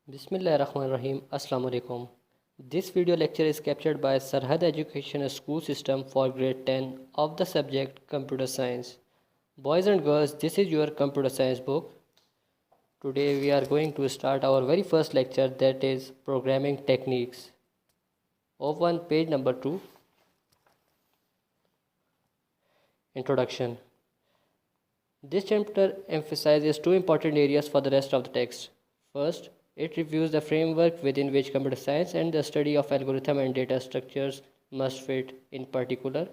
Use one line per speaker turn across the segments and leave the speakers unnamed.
Bismillahirrahmanirrahim. Assalamu alaikum. This video lecture is captured by Sarhad Education School System for grade 10 of the subject Computer Science. Boys and girls, this is your computer science book. Today we are going to start our very first lecture, that is programming techniques. Open page number 2. Introduction. This chapter emphasizes two important areas for the rest of the text. First, it reviews the framework within which computer science and the study of algorithm and data structures must fit. In particular,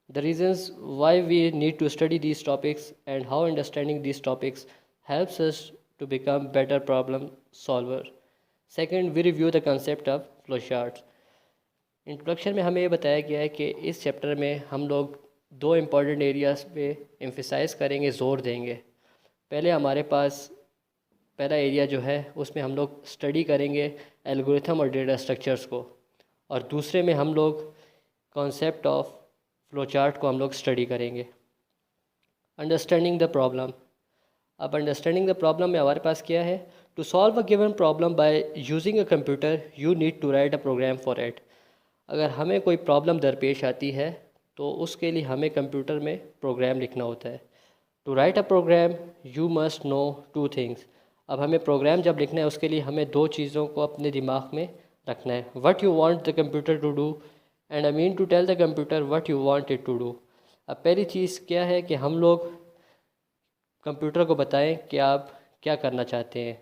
the reasons why we need to study these topics and how understanding these topics helps us to become better problem solver. Second, we review the concept of flowcharts. Introduction में हमें ये बताया गया है कि इस chapter में हम लोग दो इम्पॉर्टेंट एरियाज़ पे एम्फिसाइज करेंगे, ज़ोर देंगे। पहले हमारे पास पहला एरिया जो है उसमें हम लोग स्टडी करेंगे एल्गोरिथम और डेटा स्ट्रक्चर्स को, और दूसरे में हम लोग कॉन्सेप्ट ऑफ फ्लोचार्ट को हम लोग स्टडी करेंगे। Understanding the problem. अब अंडरस्टैंडिंग द प्रॉब्लम में हमारे पास क्या है? To solve a given problem by using a computer you need to write a program for it. अगर हमें कोई प्रॉब्लम दरपेश आती है तो उसके लिए हमें कंप्यूटर में प्रोग्राम लिखना होता है। To write a program you must know two things. अब हमें प्रोग्राम जब लिखना है उसके लिए हमें दो चीज़ों को अपने दिमाग में रखना है। What you want the computer to do and I mean to tell the computer what you want it to do. अब पहली चीज़ क्या है कि हम लोग कंप्यूटर को बताएं कि आप क्या करना चाहते हैं,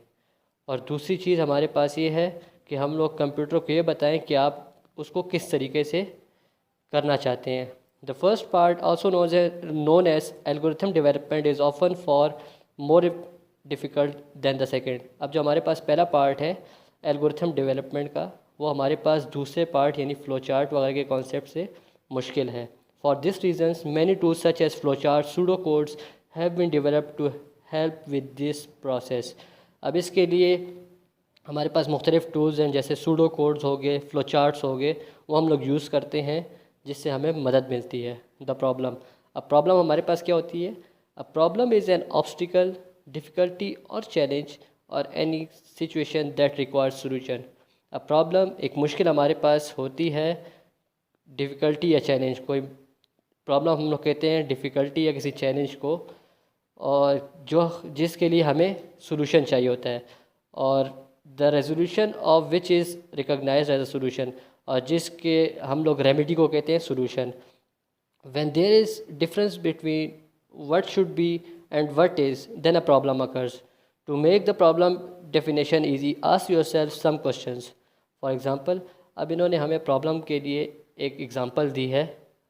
और दूसरी चीज़ हमारे पास ये है कि हम लोग कंप्यूटर को ये बताएं कि आप उसको किस तरीके से करना चाहते हैं। The first part also known as algorithm development is often far more difficult than the second. अब जो हमारे पास पहला पार्ट है एल्गोरिथम डेवलपमेंट का, वो हमारे पास दूसरे पार्ट यानी फ़्लो चार्ट वगैरह के कॉन्सेप्ट से मुश्किल है। For this reasons many tools such as flow chart pseudo codes have been developed to help with this process. अब इसके लिए हमारे पास मुख्तलिफ़ टूल्स हैं, जैसे सूडो कोड्स हो गए, फ़्लो चार्ट्स हो गए, वो हम लोग यूज़ करते हैं जिससे हमें मदद मिलती है। The problem. अब प्रॉब्लम हमारे पास क्या होती है? A problem is an obstacle, difficulty और चैलेंज और any situation that requires solution. अब प्रॉब्लम एक मुश्किल हमारे पास होती है, डिफ़िकल्टी या चैलेंज। कोई प्रॉब्लम हम लोग कहते हैं डिफ़िकल्टी या किसी चैलेंज को, और जिसके लिए हमें सोल्यूशन चाहिए होता है, और the resolution of which is recognised as a solution, और जिसके हम लोग रेमेडी को कहते हैं solution. When there is difference between what should be and what is, then a problem occurs. To make the problem definition easy ask yourself some questions. For example, अब इन्होंने हमें प्रॉब्लम के लिए एक एग्जांपल दी है,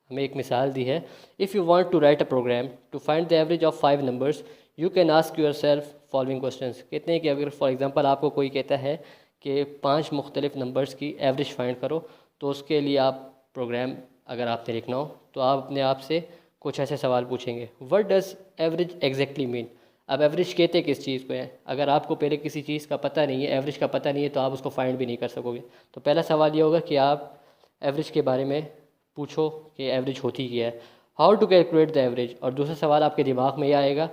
हमें एक मिसाल दी है। If you want to write a program to find the average of 5 numbers you can ask yourself following questions. कहते हैं कि अगर फॉर एग्जांपल आपको कोई कहता है कि 5 मुख्तलिफ नंबर्स की एवरेज फाइंड करो, तो उसके लिए आप प्रोग्राम अगर आपने लिखना हो तो आप अपने आप से कुछ ऐसे सवाल पूछेंगे। What does average exactly mean. अब एवरेज कहते किस चीज़ को है? अगर आपको पहले किसी चीज़ का पता नहीं है, एवरेज का पता नहीं है, तो आप उसको फाइंड भी नहीं कर सकोगे। तो पहला सवाल ये होगा कि आप एवरेज के बारे में पूछो कि एवरेज होती क्या है, how to calculate the average. और दूसरा सवाल आपके दिमाग में यह आएगा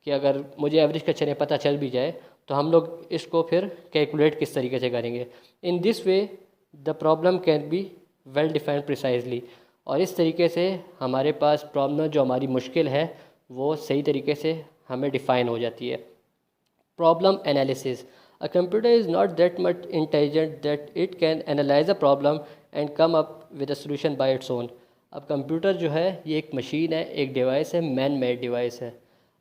कि अगर मुझे एवरेज का चने पता चल भी जाए तो हम लोग इसको फिर कैलकुलेट किस तरीके से करेंगे। In this way the problem can be well defined precisely. और इस तरीके से हमारे पास प्रॉब्लम जो हमारी मुश्किल है वो सही तरीके से हमें डिफ़ाइन हो जाती है। Problem analysis. A computer is not that much intelligent that it can analyse a problem and come up with a solution bye its own. अब कंप्यूटर जो है ये एक मशीन है, एक डिवाइस है, मैन मेड डिवाइस है।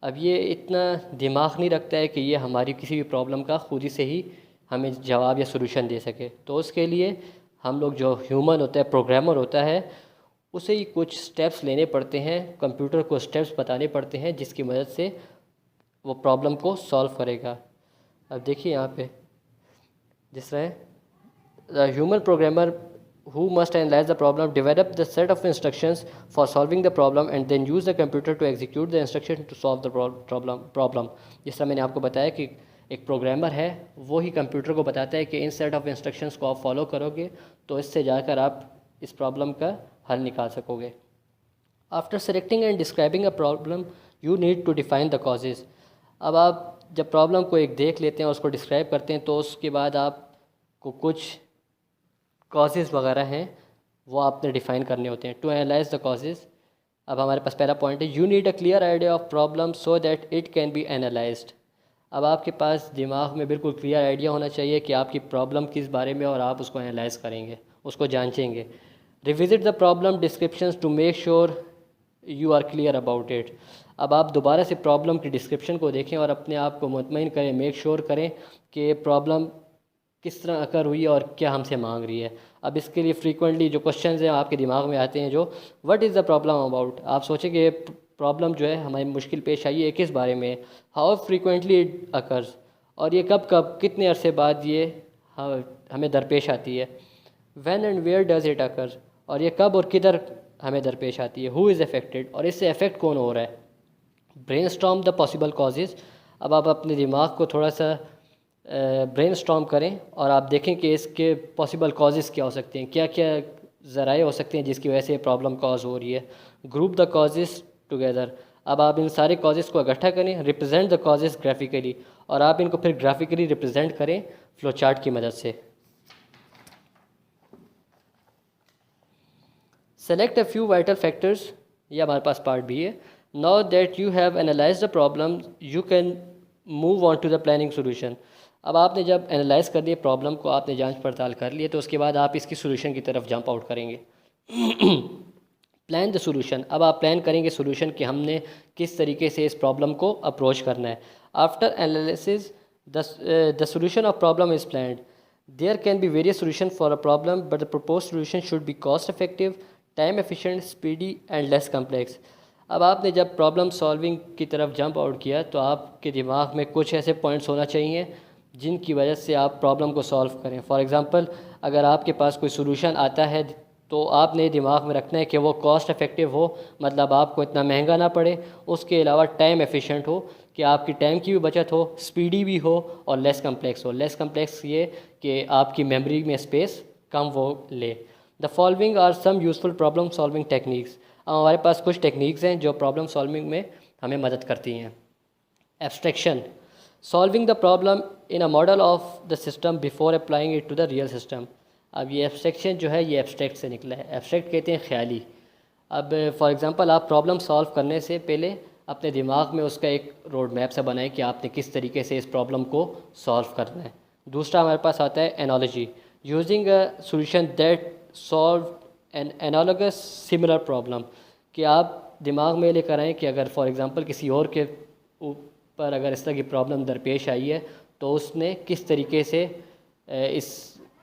अब ये इतना दिमाग नहीं रखता है कि ये हमारी किसी भी प्रॉब्लम का खुद ही से ही हमें जवाब या सोल्यूशन दे सके। तो उसके लिए हम लोग जो ह्यूमन होता है, प्रोग्रामर होता है, उसे ही कुछ स्टेप्स लेने पड़ते हैं, कंप्यूटर को स्टेप्स बताने पड़ते हैं जिसकी मदद से वो प्रॉब्लम को सॉल्व करेगा। अब देखिए यहाँ पे जिस तरह the human programmer who must analyze the problem, develop the set of instructions for solving the problem and then use the computer to execute the instruction to solve the problem। जिस तरह मैंने आपको बताया कि एक प्रोग्रामर है, वो ही computer को बताता है कि इन सेट ऑफ इंस्ट्रक्शंस को आप फॉलो करोगे तो इससे जाकर आप इस प्रॉब्लम का हल निकाल सकोगे। After selecting and describing a problem you need to define the causes. अब आप जब प्रॉब्लम को एक देख लेते हैं और उसको डिस्क्राइब करते हैं तो उसके बाद आपको कुछ कॉजेज़ वगैरह हैं वो आपने डिफ़ाइन करने होते हैं। टू एनालाइज द कॉजेज़, अब हमारे पास पहला पॉइंट है, you need a clear idea of problem so that it can be analysed. अब आपके पास दिमाग में बिल्कुल क्लियर आइडिया होना चाहिए कि आपकी प्रॉब्लम किस बारे में और आप उसको एनालाइज करेंगे, उसको जांचेंगे। Revisit the problem descriptions to make sure you are clear about it. अब आप दोबारा से प्रॉब्लम की डिस्क्रिप्शन को देखें और अपने आप को मुतमईन करें, मेक श्योर करें कि प्रॉब्लम किस तरह अकर हुई है और क्या हमसे मांग रही है। अब इसके लिए फ्रीक्वेंटली जो क्वेश्चंस हैं आपके दिमाग में आते हैं, जो what is the problem about, आप सोचें कि प्रॉब्लम जो है हमारी मुश्किल पेश आई है किस बारे में, हाउ फ्रीक्वेंटली इट अकर्स, और ये कब कब कितने अरसे बाद ये हमें दरपेश आती है। When and where does it occur, और ये कब और किधर हमें दरपेश आती है। हु इज़ अफेक्टेड, और इससे अफेक्ट कौन हो रहा है। ब्रेनस्टॉर्म द पॉसिबल कॉजेज़, अब आप अपने दिमाग को थोड़ा सा ब्रेनस्टॉर्म करें और आप देखें कि इसके पॉसिबल कॉजेज़ क्या हो सकते हैं, क्या क्या ज़राए हो सकते हैं जिसकी वजह से प्रॉब्लम कॉज हो रही है। ग्रुप द कॉजेज़ टुगेदर, अब आप इन सारे कॉजेज़ को इकट्ठा करें। रिप्रेजेंट द कॉजेज़ ग्राफिकली, और आप इनको फिर ग्राफिकली रिप्रेजेंट करें फ्लो चार्ट की मदद से। Select a few vital factors, ये हमारे पास पार्ट भी है। Now that you have analyse the problem you can move on to the planning solution. अब आपने जब एनालाइज कर दिए प्रॉब्लम को, आपने जांच पड़ताल कर लिए, तो उसके बाद आप इसकी सोल्यूशन की तरफ जंप आउट करेंगे। प्लान द सोल्यूशन, अब आप प्लान करेंगे सोल्यूशन कि हमने किस तरीके से इस प्रॉब्लम को अप्रोच करना है। After analysis the solution of problem is planned. There can be various solution for a problem but the propose solution should be cost effective, time efficient, speedy and less complex. अब आपने जब problem solving की तरफ jump out किया तो आपके दिमाग में कुछ ऐसे पॉइंट्स होना चाहिए जिनकी वजह से आप प्रॉब्लम को सॉल्व करें। फॉर एग्ज़ाम्पल, अगर आपके पास कोई सोल्यूशन आता है तो आपने दिमाग में रखना है कि वो कॉस्ट इफेक्टिव हो, मतलब आपको इतना महंगा ना पड़े, उसके अलावा टाइम एफिशिएंट हो कि आपकी टाइम की भी बचत हो, स्पीडी भी हो और लेस कम्प्लेक्स हो। लेस कम्प्लेक्स ये कि आपकी मेमोरी में स्पेस कम वो ले। The following are some useful problem solving techniques, अब हमारे पास कुछ टेक्निक्स हैं जो प्रॉब्लम सॉल्विंग में हमें मदद करती हैं। Abstraction, solving the problem in a model of the system before applying it to the real system. अब ये एब्स्ट्रैक्शन जो है ये एब्स्ट्रैक्ट से निकला है। एब्स्ट्रैक्ट कहते हैं ख्याली। अब फॉर एग्जांपल, आप प्रॉब्लम सॉल्व करने से पहले अपने दिमाग में उसका एक रोड मैप सा बनाएं कि आपने किस तरीके से इस प्रॉब्लम को सॉल्व करना है। दूसरा हमारे पास आता है analogy, using a solution that solve an analogous similar problem, कि आप दिमाग में लेकर आएँ कि अगर फॉर एग्ज़ाम्पल किसी और के ऊपर अगर इस तरह की प्रॉब्लम दरपेश आई है तो उसने किस तरीके से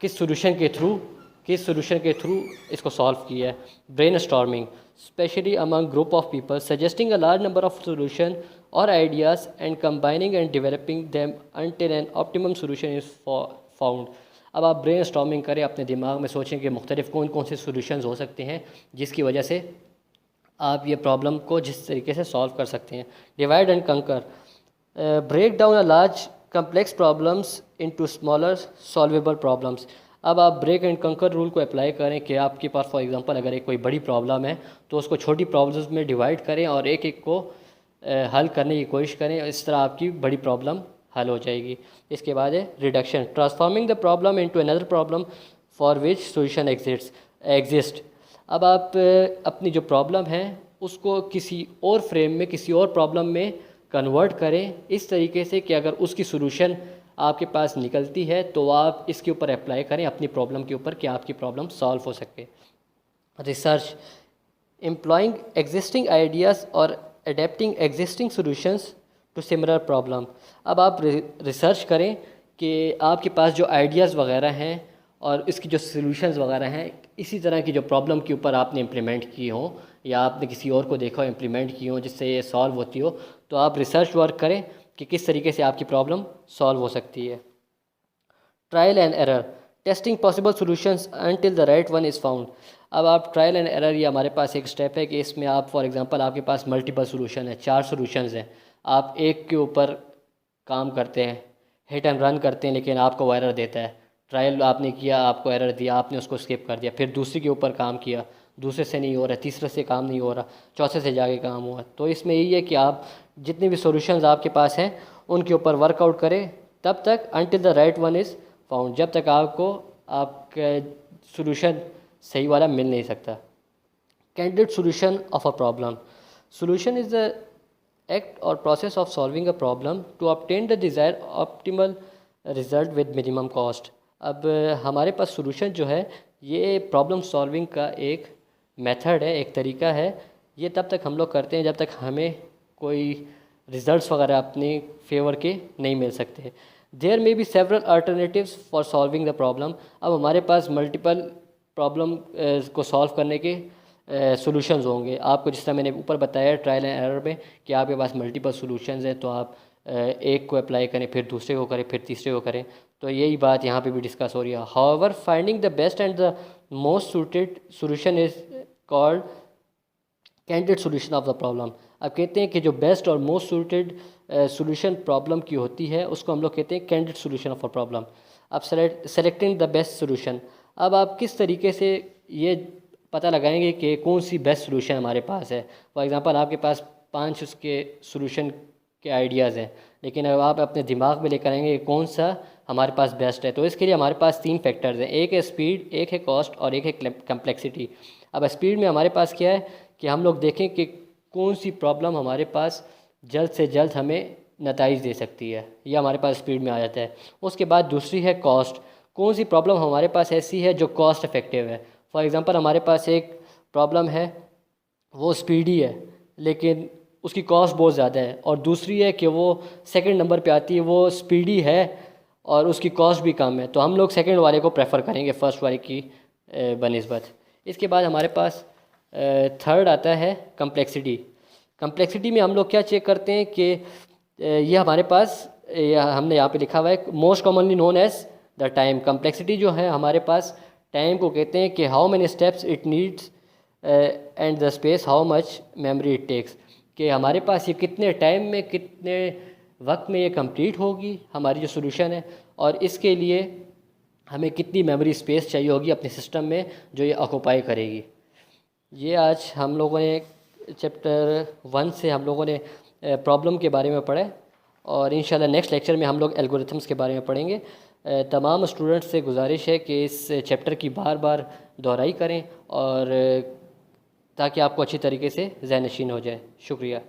किस सोल्यूशन के थ्रू इसको सॉल्व किया है। Brainstorming, specially among group of people, suggesting a large number of solution और ideas and combining and developing them until an optimum solution is found. अब आप ब्रेन स्टॉर्मिंग करें, अपने दिमाग में सोचें कि मुख्तलिफ कौन कौन से सोल्यूशन हो सकते हैं जिसकी वजह से आप ये प्रॉब्लम को जिस तरीके से सॉल्व कर सकते हैं। Divide and conquer, break down a large complex problems into smaller solvable problems। अब आप ब्रेक एंड कंकर रूल को अप्लाई करें कि आपके पास फॉर एग्जांपल अगर एक कोई बड़ी प्रॉब्लम है तो उसको छोटी प्रॉब्लम्स में डिवाइड करें और एक एक को हल करने की कोशिश करें। इस तरह आपकी बड़ी प्रॉब्लम हल हो जाएगी। इसके बाद है reduction, transforming the problem into another problem for which solution exist. अब आप अपनी जो प्रॉब्लम है उसको किसी और फ्रेम में, किसी और प्रॉब्लम में कन्वर्ट करें इस तरीके से कि अगर उसकी सोल्यूशन आपके पास निकलती है तो आप इसके ऊपर अप्लाई करें अपनी प्रॉब्लम के ऊपर कि आपकी प्रॉब्लम सॉल्व हो सके। रिसर्च, एम्प्लॉइंग एग्जिस्टिंग आइडियाज़ और adapting existing solutions to similar problem. अब आप रिसर्च करें कि आपके पास जो आइडियाज़ वगैरह हैं और इसकी जो सॉल्यूशंस वगैरह हैं इसी तरह की जो प्रॉब्लम के ऊपर आपने इम्प्लीमेंट की हों या आपने किसी और को देखा हो इम्प्लीमेंट की हो जिससे ये सॉल्व होती हो, तो आप रिसर्च वर्क करें कि किस तरीके से आपकी प्रॉब्लम सॉल्व हो सकती है। Trial and error, testing possible solutions until the right one is found. अब आप ट्रायल एंड एरर, ये हमारे पास एक स्टेप है कि इसमें आप फॉर एग्जांपल आपके पास मल्टीपल सॉल्यूशन है, 4 सॉल्यूशंस हैं, आप एक के ऊपर काम करते हैं, हिट एंड रन करते हैं, लेकिन आपको वो एरर देता है। ट्रायल आपने किया, आपको एरर दिया, आपने उसको स्किप कर दिया, फिर दूसरे के ऊपर काम किया, दूसरे से नहीं हो रहा, तीसरे से काम नहीं हो रहा, चौथे से जाके काम हुआ। तो इसमें यही है कि आप जितने भी सॉल्यूशंस आपके पास हैं उनके ऊपर वर्कआउट करें तब तक, until the right one is found, जब तक आपको आपका सोल्यूशन सही वाला मिल नहीं सकता। Candidate solution of a problem. Solution is the act or process of solving a problem to obtain the desired optimal result with minimum cost। अब हमारे पास solution जो है ये प्रॉब्लम सॉल्विंग का एक मेथड है, एक तरीका है। ये तब तक हम लोग करते हैं जब तक हमें कोई रिजल्ट्स वगैरह अपने फेवर के नहीं मिल सकते। There may be several alternatives for solving the problem. अब हमारे पास मल्टीपल प्रॉब्लम को सॉल्व करने के सॉल्यूशंस होंगे। आपको जिस तरह मैंने ऊपर बताया ट्रायल एंड एरर में कि आपके पास मल्टीपल सॉल्यूशंस हैं, तो आप एक को अप्लाई करें, फिर दूसरे को करें, फिर तीसरे को करें। तो यही बात यहाँ पे भी डिस्कस हो रही है। However finding the best and the most suited solution is called candidate solution of the problem. अब कहते हैं कि जो बेस्ट और मोस्ट सूटेड सॉल्यूशन प्रॉब्लम की होती है उसको हम लोग कहते हैं candidate solution of a problem. अब सेलेक्टिंग द बेस्ट सॉल्यूशन। अब आप किस तरीके से ये पता लगाएंगे कि कौन सी बेस्ट सॉल्यूशन हमारे पास है। फॉर एग्जांपल आपके पास 5 उसके सॉल्यूशन के आइडियाज़ हैं, लेकिन अब आप अपने दिमाग में लेकर आएंगे कि कौन सा हमारे पास बेस्ट है। तो इसके लिए हमारे पास 3 फैक्टर्स हैं, एक है स्पीड, एक है कॉस्ट और एक है कम्प्लेक्सिटी। अब स्पीड में हमारे पास क्या है कि हम लोग देखें कि कौन सी प्रॉब्लम हमारे पास जल्द से जल्द हमें नताइज दे सकती है, यह हमारे पास स्पीड में आ जाता है। उसके बाद दूसरी है कॉस्ट, कौन सी प्रॉब्लम हमारे पास ऐसी है जो कॉस्ट इफ़ेक्टिव है। फॉर एग्ज़ाम्पल हमारे पास एक प्रॉब्लम है वो स्पीडी है लेकिन उसकी कॉस्ट बहुत ज़्यादा है, और दूसरी है कि वो सेकंड नंबर पे आती है, वो स्पीडी है और उसकी कॉस्ट भी कम है, तो हम लोग सेकंड वाले को प्रेफर करेंगे फर्स्ट वाले की बनिस्बत। इसके बाद हमारे पास थर्ड आता है कम्प्लेक्सिटी। कम्प्लेक्सिटी में हम लोग क्या चेक करते हैं कि ये हमारे पास हमने यहाँ पे लिखा हुआ है most commonly known as the time. Complexity जो है हमारे पास टाइम को कहते हैं कि how many steps it needs and the space how much memory it takes, कि हमारे पास ये कितने टाइम में, कितने वक्त में ये कंप्लीट होगी हमारी जो सोल्यूशन है, और इसके लिए हमें कितनी मेमोरी स्पेस चाहिए होगी अपने सिस्टम में जो ये ऑक्यूपाई करेगी। ये आज हम लोगों ने चैप्टर 1 से हम लोगों ने प्रॉब्लम के बारे में पढ़ा, और इंशाल्लाह नेक्स्ट लेक्चर में हम लोग एल्गोरिथम्स के बारे में पढ़ेंगे। तमाम स्टूडेंट्स से गुजारिश है कि इस चैप्टर की बार बार दोहराई करें और ताकि आपको अच्छी तरीके से ज़हन नशीन हो जाए। शुक्रिया।